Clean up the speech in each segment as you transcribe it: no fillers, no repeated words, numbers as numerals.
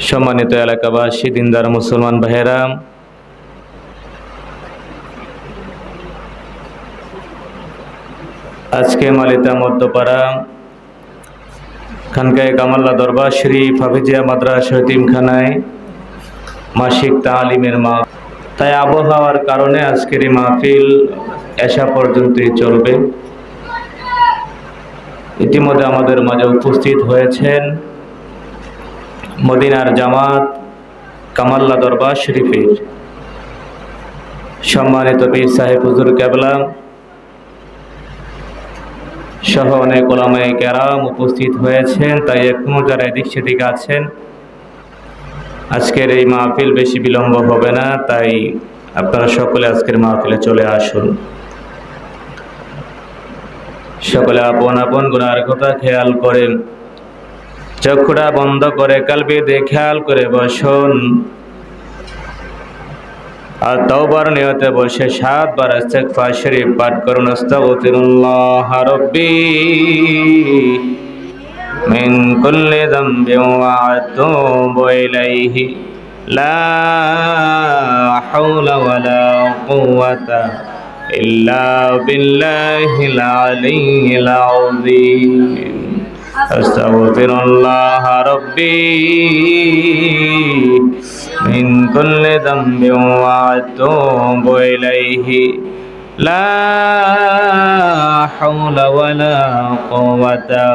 সম্মানিত এলাকাবাসী, দিনদার মুসলমান ভাইয়েরা, আজকে মালিতা মধ্যপাড়া খানকায়ে কামাল্লা দরবার শরীফ হাফিজিয়া মাদ্রাসা এতিমখানায় মাসিক তালিমের তাই আবহাওয়ার কারণে আজকের এই মাহফিল এশা পর্যন্তই চলবে। ইতিমধ্যে আমাদের মাঝে উপস্থিত হয়েছেন মদিনার জামাত কামাল্লা দরবার শরীফের সম্মানিত পীর সাহেব হুজুর কেবলা সহ অনেক ওলামায়ে কেরাম উপস্থিত হয়েছেন। তাই এখনো যারা এদিক সেদিক আছেন, আজকের এই মাহফিল বেশি বিলম্ব হবে না, তাই আপনারা সকলে আজকের মাহফিলে চলে আসুন। সকলে আপন আপন গুনার কথা খেয়াল করে চক্ষুটা বন্ধ করে কালবে দিয়ে খেয়াল করে বসুন আর তওবার নিয়তে বসে 7 বার ইস্তিগফার শরীফ পাঠ করুন। আস্তাগফিরুল্লাহ রাব্বি মিন কুল্লি যামবিন ওয়া আতুবু ইলাইহি লা হাওলা ওয়ালা কুওয়াতা ইল্লা বিল্লাহিল আলিয়্যিল আযীম। আস্তাগফিরুল্লাহ রাব্বি মিন কুল্লি যামবিন ওয়া আতুবু ইলাইহি লা হাওলা ওয়ালা কুওয়াতা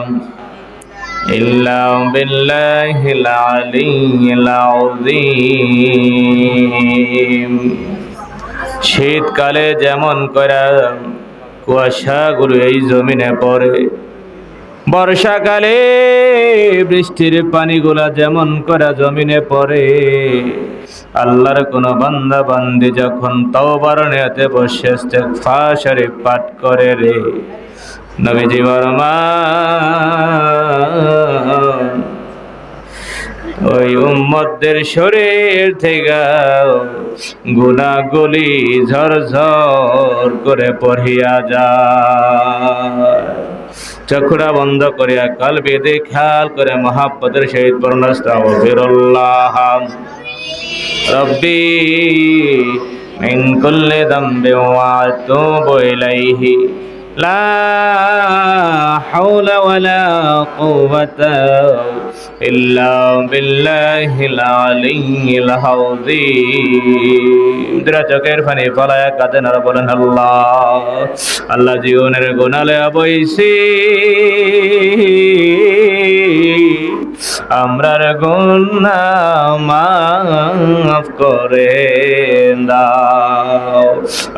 ইল্লা বিল্লাহিল আলিয়্যিল আযীম। শীতকালে যেমন করে কুয়াশাগুলো এই জমিনে পড়ে, বর্ষাকালে বৃষ্টির পানিগুলা যেমন করে জমিনে পড়ে, আল্লাহর কোন বান্দা বান্দি যখন তওবার নিয়তে বসে ইস্তিগফার শরীফ পাঠ করে রে, নবীজি ফরমান ওই উম্মতদের শরীর থেকে গুনাহগুলি ঝরঝর করে পড়িয়া যায়। চক্ষুটা বন্ধ করিয়া কলবে দিয়ে খেয়াল করে মহাব্বতের সহিত পড়ুন। আস্তাগফিরুল্লাহ রাব্বি মিন কুল্লি যামবিন ওয়া আতুবু ইলাইহি লা হাওলা ওয়ালা কুওয়াতা ইল্লা বিল্লাহিল আলিয়্যিল আযীম। দুরা চোখের পানি ফলায়া কাঁদেন আর বলেন আল্লাহ, আল্লাহ জীবনের গুনালে বইছি, আমরার গুনাহ মাফ করে দাও।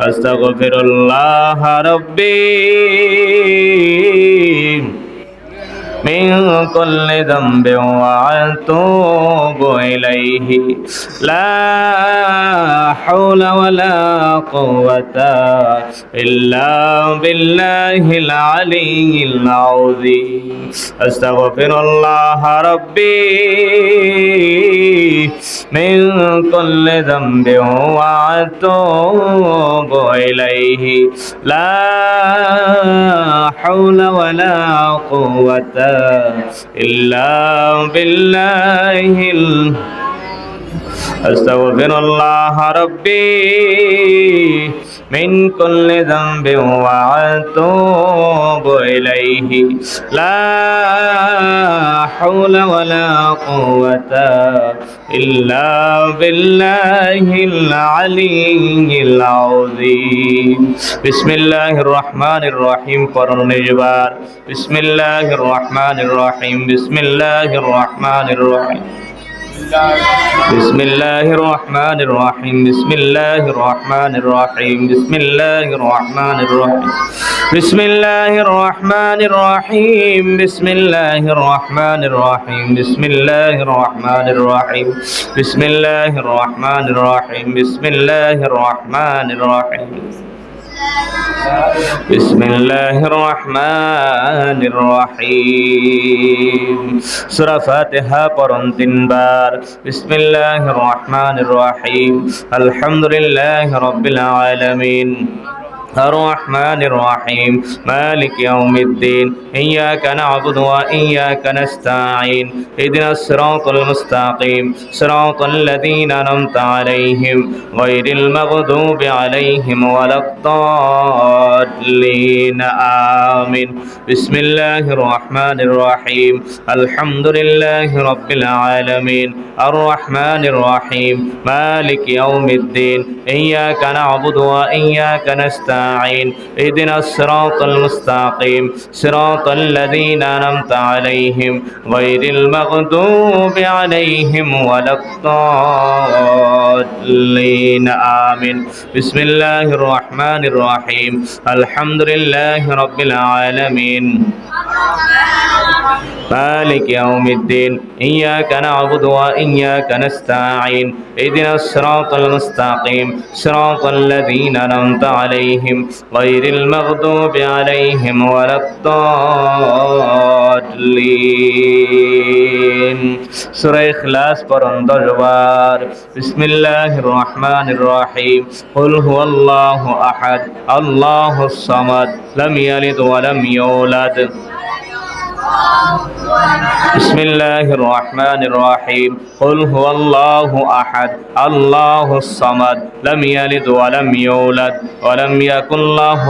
আস্তাগফিরুল্লাহ রাব্বি মিন কুল্লি যামবিন ওয়া আতুবু ইলাইহি লা হাওলা ওয়ালা কুওয়াতা ইল্লা বিল্লাহিল আলিয়্যিল আযীম। আস্তাগফিরুল্লাহ রাব্বি মিন কুল্লি যামবিন ওয়া আতুবু ইলাইহি লা হাওলা ওয়ালা কুওয়াতা ইল্লা বিল্লাহিল আস্তাগফিরুল্লাহ রাব্বি মিন কুল্লি যামবিন ওয়া আতুবু ইলাইহি লা হাওলা ওয়ালা কুওয়াতা ইল্লা বিল্লাহিল আলিয়্যিল আযীম। বিসমিল্লাহির রহমানির রহিম পড়ুন নিজবার। বিসমিল্লাহির রহমানির রহিম, বিসমিল্লাহির রহমানির রহিম, বিসমিল্লাহির রহমানির রহিম, বিসমিল্লাহির রহমানির রহিম, বিসমিল্লাহির রহমানির রহিম, বিসমিল্লাহির রহমানির রহিম, বিসমিল্লাহির রহমানির রহিম, বিসমিল্লাহির রহমানির রহিম, বিসমিল্লাহির রহমানির রহিম, বিসমিল্লাহির রহমানির রহিম, বিসমিল্লাহির রহমানির রহিম। সূরা ফাতিহা পড়ুন 3 বার। বিসমিল্লাহির রহমানির রহিম, আলহামদুলিল্লাহি রাব্বিল আলামিন, الرحمن الرحيم مالك يوم الدين إياك نعبد وإياك نستعين اهدنا الصراط المستقيم صراط الذين أنعمت عليهم غير المغضوب عليهم ولا الضالين آمين بسم الله الرحمن الرحيم الحمد لله رب العالمين الرحمن الرحيم مالك يوم الدين إياك نعبد وإياك نستعين اهدنا الصراط المستقيم صراط الذين أنعمت عليهم غير المغضوب عليهم ولا الضالين آمين بسم الله الرحمن الرحيم الحمد لله رب العالمين مالك يوم الدين إياك نعبد وإياك نستعين اهدنا الصراط المستقيم صراط الذين أنعمت عليهم غير المغضوب عليهم ولا الضالين سورة إخلاص পড়ুন 10 বার بسم الله الرحمن الرحيم قل هو الله أحد الله الصمد لم يلد ولم يولد بسم الله الرحمن الرحيم قل هو الله أحد الله الصمد لم يلد ولم يولد ولم يكن له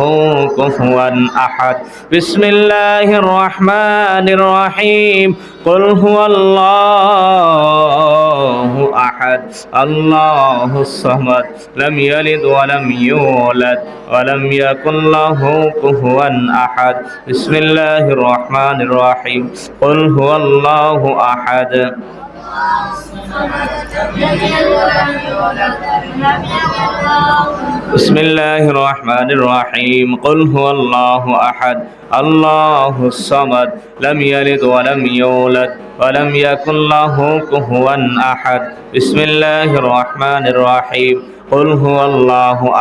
كفوا أحد بسم الله الرحمن الرحيم قل هو الله أحد الله الصمد لم يلد ولم يولد ولم يكن له كفوا أحد بسم الله الرحمن الرحيم قل هو الله أحد بسم الله الرحمن الرحيم قل هو الله أحد الله الصمد لم يلد ولم يولد ولم يكن له كفوا أحد بسم الله الرحمن الرحيم قل هو الله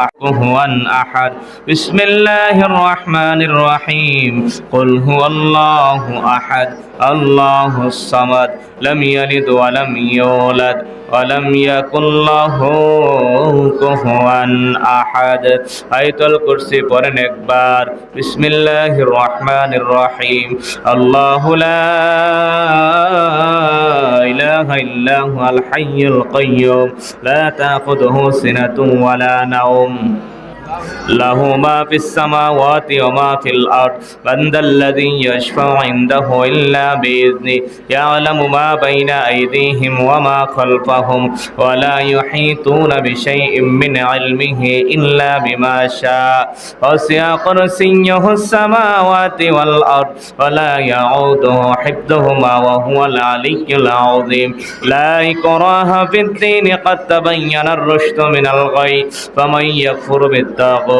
أحد بسم الله الرحمن الرحيم قل هو الله أحد الله الصمد لم يلد ولم يولد ولم يكن له كفوا أحد آية الكرسي পড়েন একবার بسم الله الرحمن الرحيم الله لا إله إلا هو الحي القيوم لا تأخذه سنة ولا نوم له ما في السماوات وما في الأرض من ذا الذي يشفع عنده إلا بإذنه يعلم ما بين أيديهم وما خلفهم ولا يحيطون بشيء من علمه إلا بما شاء وسع كرسيه السماوات والأرض ولا يعوده حفظهما وهو العلي العظيم لا إكراه في الدين قد تبين الرشد من الغي فمن يكفر بالطاغوت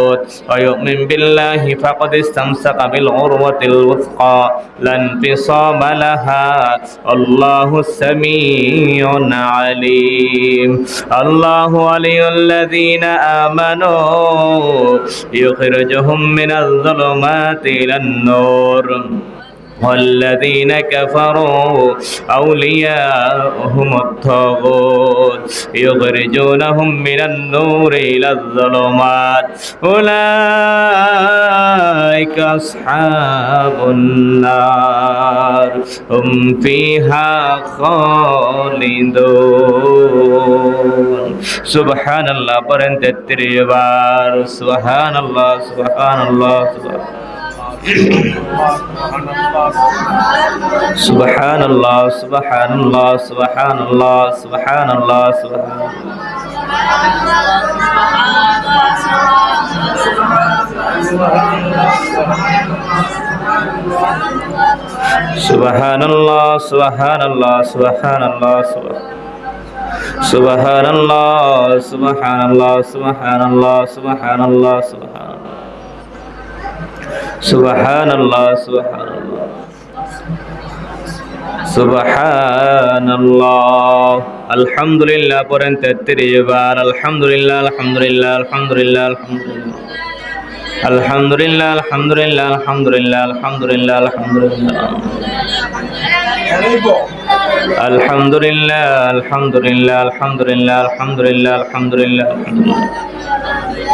ويؤمن بالله فقد استمسك بالعروة الوثقى لا انفصام لها الله السميع العليم الله ولي الذين آمنوا يخرجهم من الظلمات إلى النور والذين كفروا أولياؤهم الطاغوت يخرجونهم من النور إلى الظلمات أولئك أصحاب النار هم فيها خالدون سبحان الله পড়েন 33 বার سبحان الله سبحان الله سبحان الله سبحان الله سبحان الله سبحان الله سبحان الله سبحان الله سبحان الله سبحان الله سبحان الله سبحان الله سبحان الله سبحان الله سبحان الله سبحان الله الحمد لله পড়েন 33 বার الحمد لله الحمد لله الحمد لله الحمد لله الحمد لله الحمد لله الحمد لله الحمد لله الحمد لله الحمد لله الحمد لله الحمد لله الحمد لله الحمد لله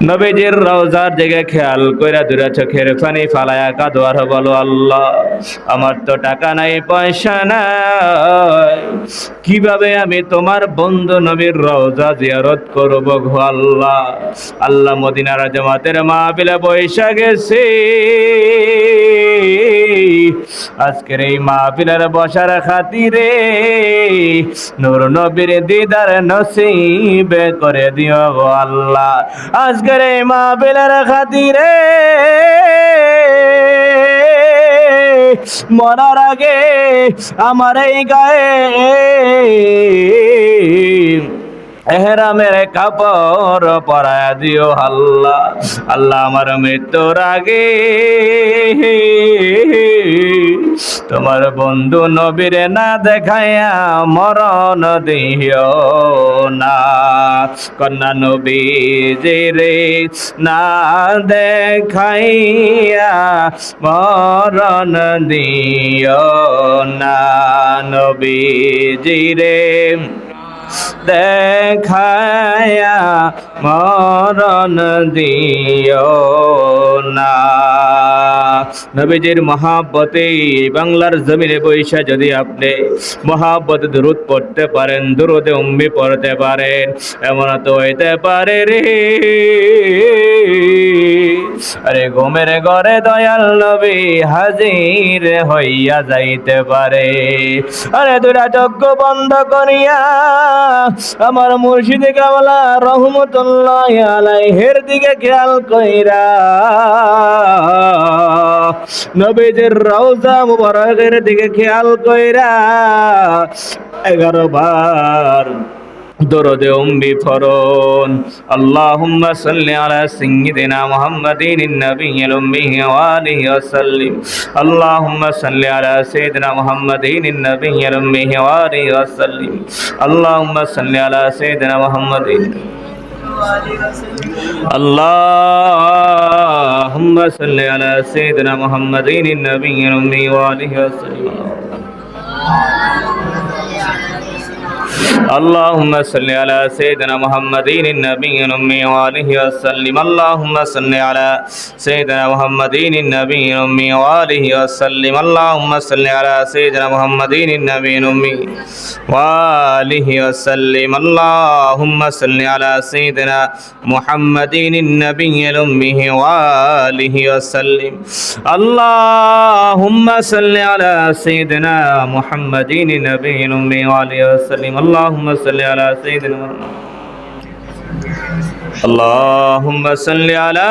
নবীজির রওজার দিকে খেয়াল কইরা দুরা চোখের পানি ফালায়া কাঁদোয়ার বলো, আল্লাহ আমার তো টাকা নাই, পয়সা নাই, কিভাবে আমি তোমার বন্ধু নবীর রওজা জিয়ারত করব গো আল্লাহ। আল্লাহ মদিনার জামাতের মাহফিলে বৈশা গেছে, আজকের এই মাহফিলের বসার খাতিরে নূর নবীর দিদার নসিব করে দিও গো আল্লাহ। আজকের এই মাহফিলের খাতিরে মরার আগে আমার এই গায়ে এহরামের কাপড় পরায়া দিও আল্লাহ। আল্লাহ আমার মৃত্যুর আগে তোমার বন্ধু নবীরে না দেখাইয়া মরণ দিও না, কন্যা নবীজি রে না দেখাইয়া মরণ দিও না, নবীজি রে দেখায়া মরণ দিও না। নবীজির মহাব্বতে বাংলার জমিনে বৈশা যদি আপনি মহাব্বতে দুরূদ পড়তে পারেন, দুরূদে উম্মি পড়তে পারেন, এমন তো হইতে পারে রে আরে ঘুমের ঘরে দয়াল নবী হাজির হইয়া যাইতে পারে। আরে দুটা চক্ষু বন্ধ করিয়া আমার মুর্শিদে কাওলা রহমতুল্লাহ আলাইহির দিকে খেয়াল কইরা নবীজির রওজা মুবারকের দিকে খেয়াল কইরা 11 বার দরুদে উম্মি পড়ুন। আল্লাহুম্মা সাল্লি আলা সাইয়্যিদিনা মুহাম্মাদিন নবিয়্যিল উম্মি ওয়া আলিহি ওয়া সাল্লিম। আল্লাহুম্মা সাল্লি আলা সাইয়্যিদিনা মুহাম্মাদিন নবিয়্যিল উম্মি ওয়া আলিহি ওয়া সাল্লিম। আল্লাহুম্মা সাল্লি আলা সাইয়্যিদিনা মুহাম্মাদিন। আল্লাহুম্মা সাল্লি আলা সাইয়্যিদিনা মুহাম্মাদিন নবিয়্যিল উম্মি ওয়া আলিহি ওয়া সাল্লিম। اللهم صل على سيدنا محمد النبي الأمي وآله وسلم. اللهم صل على سيدنا محمد النبي الأمي وآله وسلم. اللهم صل على سيدنا محمد النبي الأمي وآله وسلم. اللهم صل على سيدنا محمد النبي الأمي وآله وسلم. اللهم صل على سيدنا محمد النبي الأمي وآله وسلم. اللهم صل على سيدنا محمد. اللهم صل على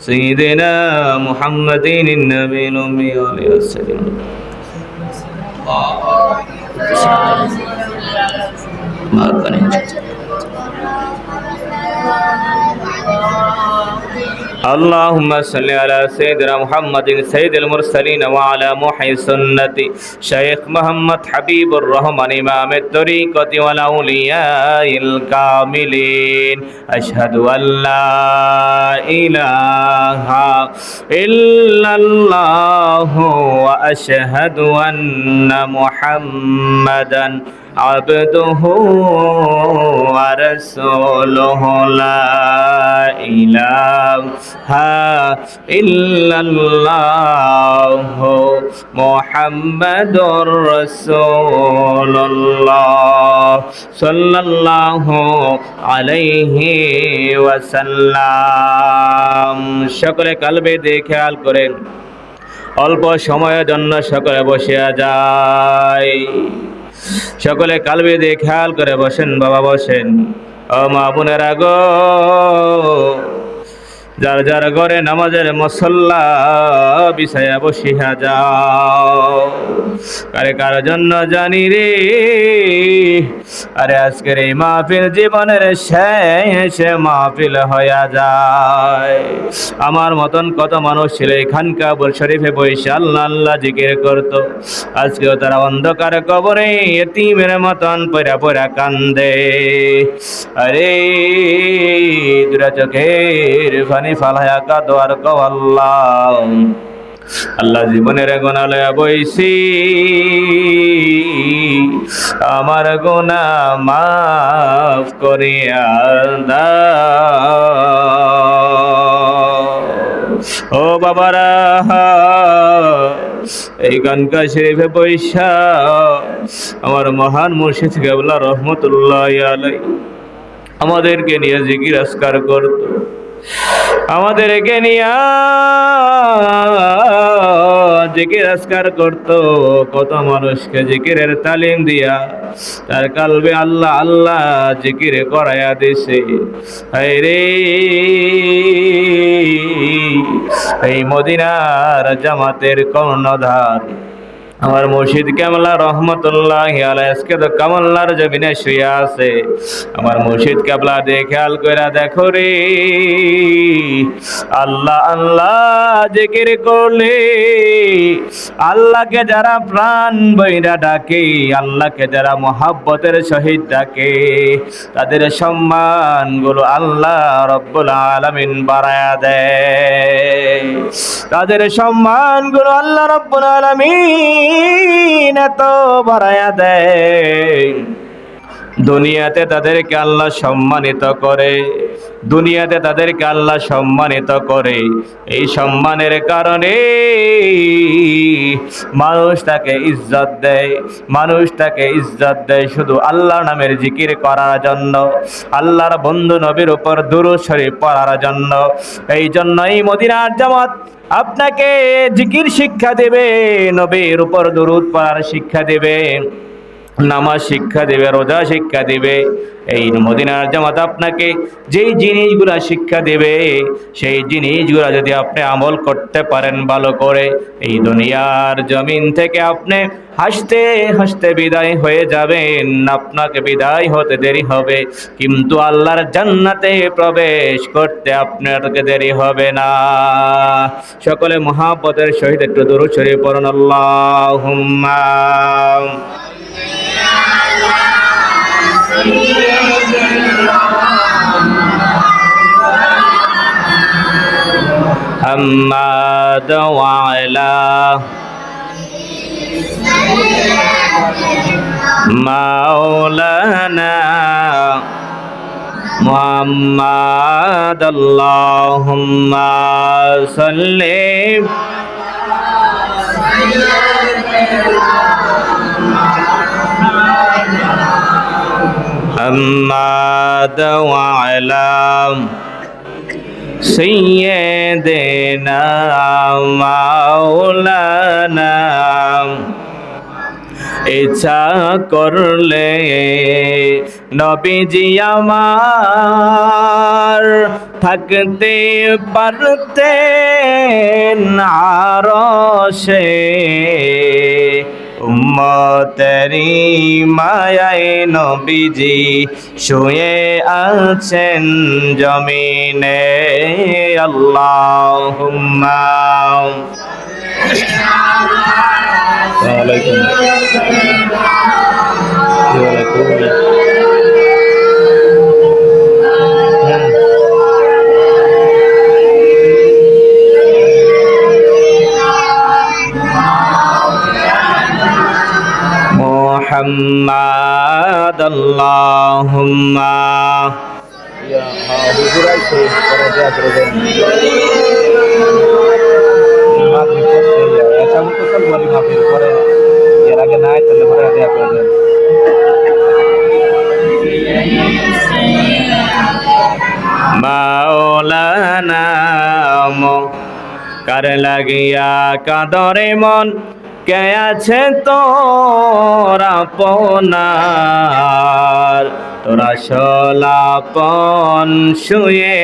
سيدنا محمد النبي الأمي وآله وسلم. اللهم صل على سيدنا محمد سيد المرسلين وعلى محي سنة شيخ محمد حبيب الرحمن إمام الطريقة والأولياء الكاملين. أشهد أن لا إله إلا الله وأشهد أن محمدا عبده ورسوله. لا إله إلا الله محمد رسول الله صلى الله عليه وسلم. সকলে কালবে দিয়ে খেয়াল করেন, অল্প সময়ের জন্য সকলে বসিয়া যায়। সকলে কালবে দিয়ে খেয়াল করে বসেন বাবা, বসেন। ও মা বোনেরা গো, যার যার ঘরে নামাজের মুসল্লা বিছায়া বসিয়া যাও। কারে কার জন্য জানি রে, আরে আজকের এই মাহফিল জীবনের শেষ মাহফিল হইয়া যায়। আমার মতন কত মানুষ ছিল এখানকার বুল শরীফে বসে আল্লাহ আল্লাহ জিকির করত, আজকেও তারা অন্ধকার কবরে এতিমের মতন পয়রা পয়রা কান্দে। আরে দুরা চোখের পানি ফালায়া কাঁদো আর কও আল্লাহ আল্লাহ জীবনের গুনাহ লয়া বইছি, আমার গুনাহ মাফ করিয়া দাও। ও বাবারা, এই গানকা শরীফে বৈশা আমার মহান মুর্শিদ কেবলা রহমতুল্লাহ আলাই আমাদেরকে নিয়ে জিকির আজকার করত, আমাদেরকে নিয়ে জিকির আজকার করত। কত মানুষকে জিকিরের তালিম দিয়া তার কালবে আল্লাহ আল্লাহ জিকিরে করায়া দিছে। হায়রে, এই মদিনার জামাতের কর্ণধার আমার মুর্শিদ কেবলা রহমতুল্লাহ আলাইহি আজকে তো কামল্লার জমিনে শুয়ে আছে। আমার মুর্শিদ কেবলা দেখে খেয়াল কইরা দেখো রে, আল্লাহ আল্লাহ জিকির করলে আল্লাহকে যারা প্রাণ বইরা ডাকে, আল্লাহকে যারা মহাব্বতের সহিত ডাকে, তাদের সম্মান গুলো আল্লাহ রব্বুল আলামিন বাড়ায়া দেয়। তাদের সম্মান গুলো আল্লাহ রব্বুল আলামিন এত বাড়ায়া দেয়, দুনিয়াতে তাদেরকে আল্লাহ সম্মানিত করে, দুনিয়াতে তাদেরকে আল্লাহ সম্মানিত করে। এই সম্মানের কারণে মানুষ তাকে ইজ্জত দেয়, মানুষ তাকে ইজ্জত দেয় শুধু আল্লাহ নামের জিকির করার জন্য, আল্লাহর বন্ধু নবীর উপর দুরূদ শরীফ পড়ার জন্য। এই জন্যই মদিনার জামাত আপনাকে জিকির শিক্ষা দেবে, নবীর উপর দুরূদ পড়ার শিক্ষা দেবে, নামাজ শিক্ষা দেবে, রোজা শিক্ষা দিবে। এই মদিনার জামাত আপনাকে যেই জিনিসগুলা শিক্ষা দেবে, সেই জিনিসগুলা যদি আপনি আমল করতে পারেন ভালো করে, এই দুনিয়ার জমিন থেকে আপনি হাসতে হাসতে বিদায় হয়ে যাবেন। আপনাকে বিদায় হতে দেরি হবে, কিন্তু আল্লাহর জান্নাতে প্রবেশ করতে আপনাকে দেরি হবে না। সকলে মহাব্বতের সহিত একটু দরুদ শরীফ পড়ুন। আল্লাহুম্মা محمد وعلى مولانا محمد اللهم صل محمد وعلى سيدنا مولانا। ইচ্ছা করলে নবীজি আমার থাকতে পারতেন আরশে, উম্মতেরি মায়ায় নবীজি শুয়ে আছেন জমিনে। আল্লাহুম্মা মুহাম্মাদ আল্লাহুম্মা ইয়া হুজুরাই তো করে দেয়া করবেন মাফি করতে এটা তো সব বলি মাফির পরে এর আগে নাই তাহলে পরে দেয়া করবেন। মাওলানা কার লাগিয়া কাঁদরে মন, কে আছে তোর আপনার, তোরা সলাপন শুয়ে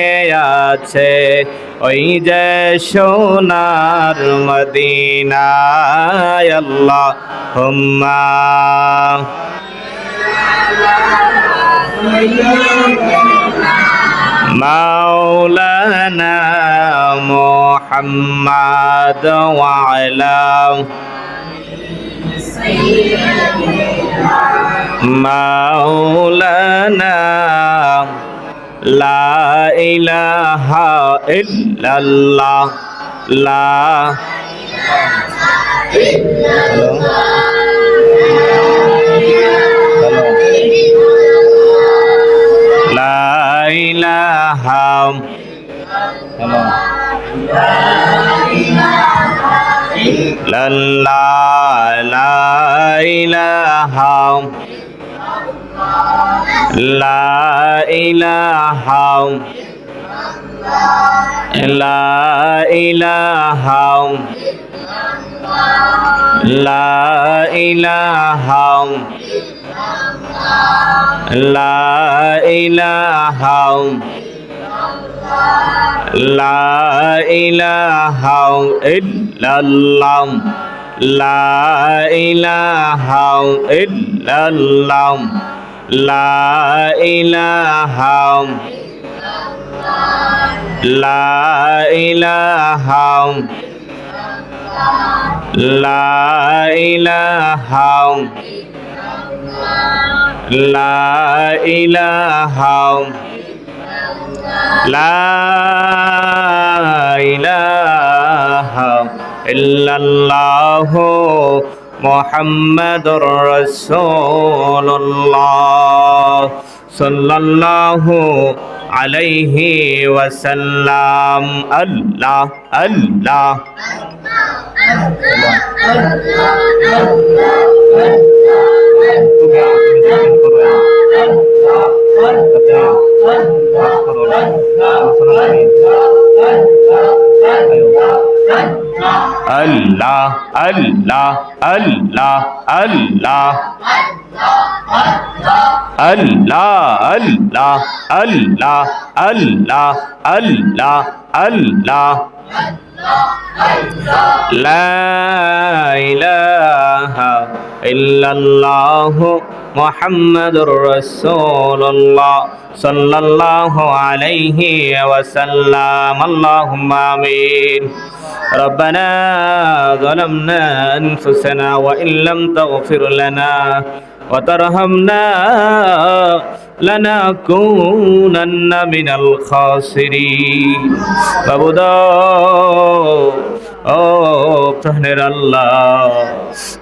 আছে ওই যে সোনার মদিনায়। আল্লাহুম্মা মাওলানা মুহাম্মদ ওয়া আলা মাওলানা লা ইলাহা ইল্লাল্লাহ লা লা ইলাহা ইল্লাল্লাহ লা ইলাহা লা ইলাহা লা ইলাহা লা ইলাহা লা ইলাহা লা ইলাহা ইল্লাল্লাহ লা ইলাহা ইল্লাল্লাহ লা ইলাহা লা ইলাহা লা ইলাহা লা ইলাহা লা ইলাহা ইল্লাল্লাহ মুহাম্মাদুর রাসূলুল্লাহ সাল্লাল্লাহু আলাইহি ওয়াসাল্লাম। আল্লাহ আল্লাহ আল্লাহ আল্লাহ আল্লাহ আল্লাহ আল্লাহ আল্লাহ আল্লাহ আল্লাহ আল্লাহ আল্লাহ লা ইলাহা ইল্লাল্লাহ মুহাম্মাদুর রাসূলুল্লাহ সাল্লাল্লাহু আলাইহি ওয়াসাল্লাম। আল্লাহুম্মা আমিন। ربنا ظلمنا أنفسنا وإن لم تغفر لنا وترحمنا لنكونن من الخاسرين বাবুদা ও প্রাণের আল্লাহ,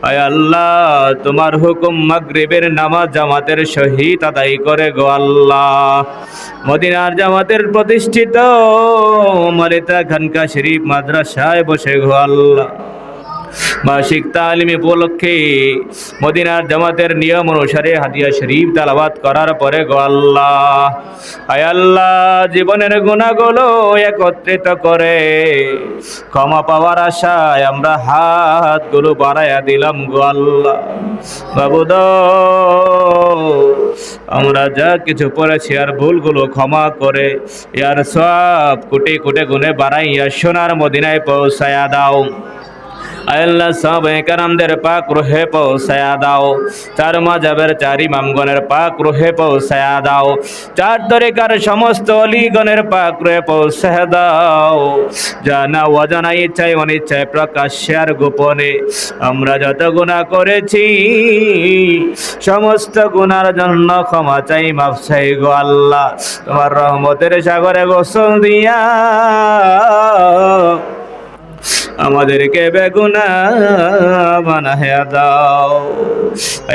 আয় আল্লাহ তোমার হুকুম মাগরিবের নামাজ জামাতের সহিত আদায় করে গো আল্লাহ। মদিনার জামাতের প্রতিষ্ঠিত মালিতা খানকা শরীফ মাদ্রাসায় বসে গো আল্লাহ মাসিক তালিম উপলক্ষে মদিনার জামাতের নিয়ম অনুসারে হাদিয়া শরীফ তেলাওয়াত করার পরে গো আল্লাহ, আয় আল্লাহ জীবনের গুনাহগুলো একত্রিত করে ক্ষমা পাওয়ার আশায় আমরা হাতগুলো বাড়াইয়া দিলাম গো আল্লাহ। বাবুদ আমরা যা কিছু পড়েছি আর ভুলগুলো ক্ষমা করে ইয়ার সব কোটি কোটি গুণে বাড়াইয়া সোনার মদিনায় পৌঁছায়া দাও। আল্লাহ সাহাবায়ে কেরামদের পাক রুহে পৌঁছায়া দাও, চার মাযহাবের চার ইমামগণের পাক রুহে পৌঁছায়া দাও, চার তরিকার সমস্ত অলিগণের পাক রুহে পৌঁছায়া দাও। জানা অজানা ইচ্ছায় অনিচ্ছায় প্রকাশ্যে আর গোপনে আমরা যত গুনাহ করেছি সমস্ত গুনার জন্য ক্ষমা চাই, মাফ চাই গো আল্লাহ। তোমার রহমতের সাগরে গোসল দিয়া আমাদেরকে বেগুনাহ বানায়া দাও।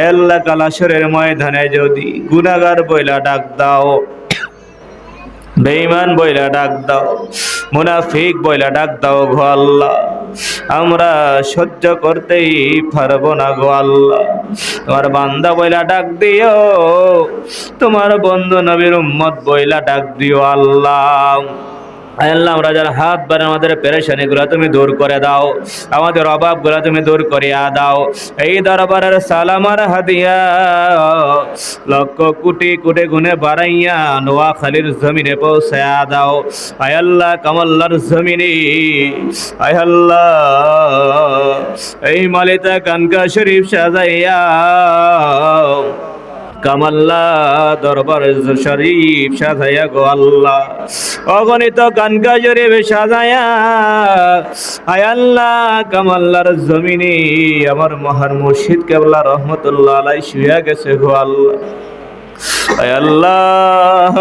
আল্লাহ কালাসরের ময়দানে যদি গুনাহগার বইলা ডাক দাও, বেঈমান বইলা ডাক দাও, মুনাফিক বইলা ডাক দাও গো আল্লাহ, আমরা সহ্য করতেই পারবো না গো আল্লাহ। তোমার বান্দা বইলা ডাক দিও, তোমার বন্ধু নবীর উম্মত বইলা ডাক দিও আল্লাহ। আল্লাহ আমরা যারা হাত বাড়ে আমাদের পেরেশানি গুলা তুমি দূর করে দাও, আমাদের অভাব গুলা তুমি দূর করিয়া দাও। এই দরবারের সালামার হাদিয়া লক্ষ কোটি কোটি গুণে বাড়াইয়া নোয়াখালীর জমিনে পৌঁছায়া দাও। আয় আল্লাহ কামাল্লার জমিনে, আয় আল্লাহ এই মালিতা কানকা শরীফ সাজাইয়া কামাল্লা দরবার শরীফ সাজাইয়া গো আল্লাহ, অগণিত কানকা শরীফ সাজাইয়া আয় আল্লাহ কামাল্লার জমিনে আমার মহান মুর্শিদ কেবলা রহমতুল্লাহ আলাইহি শুয়া গেছে গো আল্লাহ। আয় আল্লাহ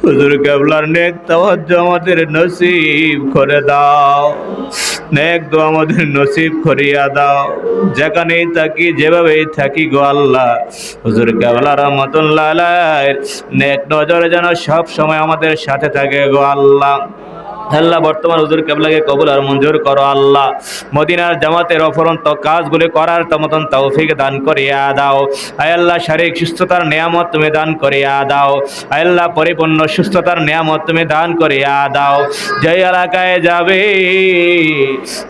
হুজুর কেবলার নেক তাওয়াজ্জু আমাদের নসিব করে দাও, নেক দোয়া আমাদের নসিব করিয়া দাও। যেখানেই থাকি যেভাবেই থাকি গো আল্লাহ, হুজুর কেবলা রহমাতুল্লাহ আলাইহির নেক নজর যেন সব সময় আমাদের সাথে থাকে গো আল্লাহ। আল্লাহ বর্তমান হুজুর কেবলাকে কবুল আর মঞ্জুর করো আল্লাহ। মদিনার জামাতের অফরন্ত কাজগুলি করার মতন তৌফিক দান করিয়া দাও। আয় আল্লাহ শারীরিক সুস্থতার নিয়ামত তুমি দান করিয়া দাও। আয় আল্লাহ পরিপূর্ণ সুস্থতার নিয়ামত তুমি দান করিয়া দাও। যেই এলাকায় যাবে,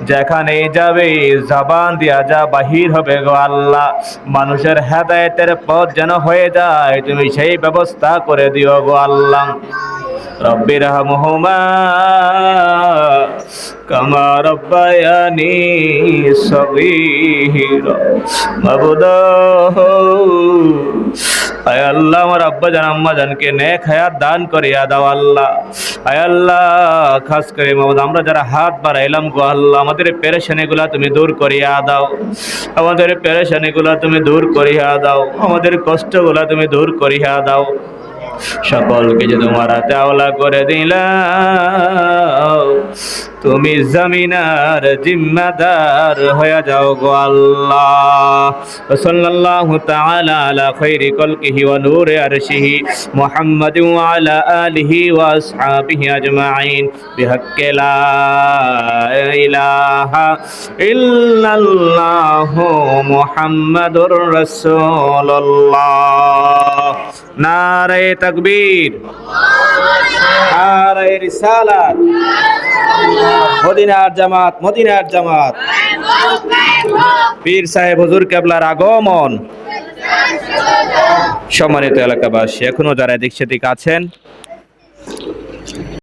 যেখানে যাবে, জবান দিয়া যা বাহির হবে গো আল্লাহ, মানুষের হেদায়েতের পথ যেন হয়ে যায়, তুমি সেই ব্যবস্থা করে দিও গো আল্লাহ। রব্বি রহমহুমা কামা রব্বায়ানি সগীরা। মাবুদ, আয় আল্লাহ আমার আব্বা জান আম্মা জানকে নেক হায়াত দান করিয়া দাও আল্লাহ। আয় আল্লাহ খাস করে মাবুদ আমরা যারা হাত বাড়াইলাম গো আল্লাহ, আমাদের পেরেশানিগুলা তুমি দূর করিয়া দাও, আমাদের পেরেশানিগুলা তুমি দূর করিয়া দাও, আমাদের কষ্টগুলা তুমি দূর করিয়া দাও। সকলকে যে তোমার হাতে আওলা করে দিলাম, তুমি জমিনার জিম্মাদার হয়ে যাও গো আল্লাহ। সাল্লাল্লাহু তাআলা আলা খায়রি কলকিহি ওয়া নূরি আরশিহি মুহাম্মাদিন ওয়া আলা আলিহি ওয়া আসহাবিহি আজমাইন বিহাক্কি লা ইলাহা ইল্লাল্লাহু মুহাম্মাদুর রাসূলুল্লাহ। নারে তাকবীর, নারে রিসালাত, মদিনার জামাত, মদিনার জামাত। পীর সাহেব হুজুর কেবলার আগমন। সম্মানিত এলাকাবাসী, এখনো যারা এদিক সেদিক আছেন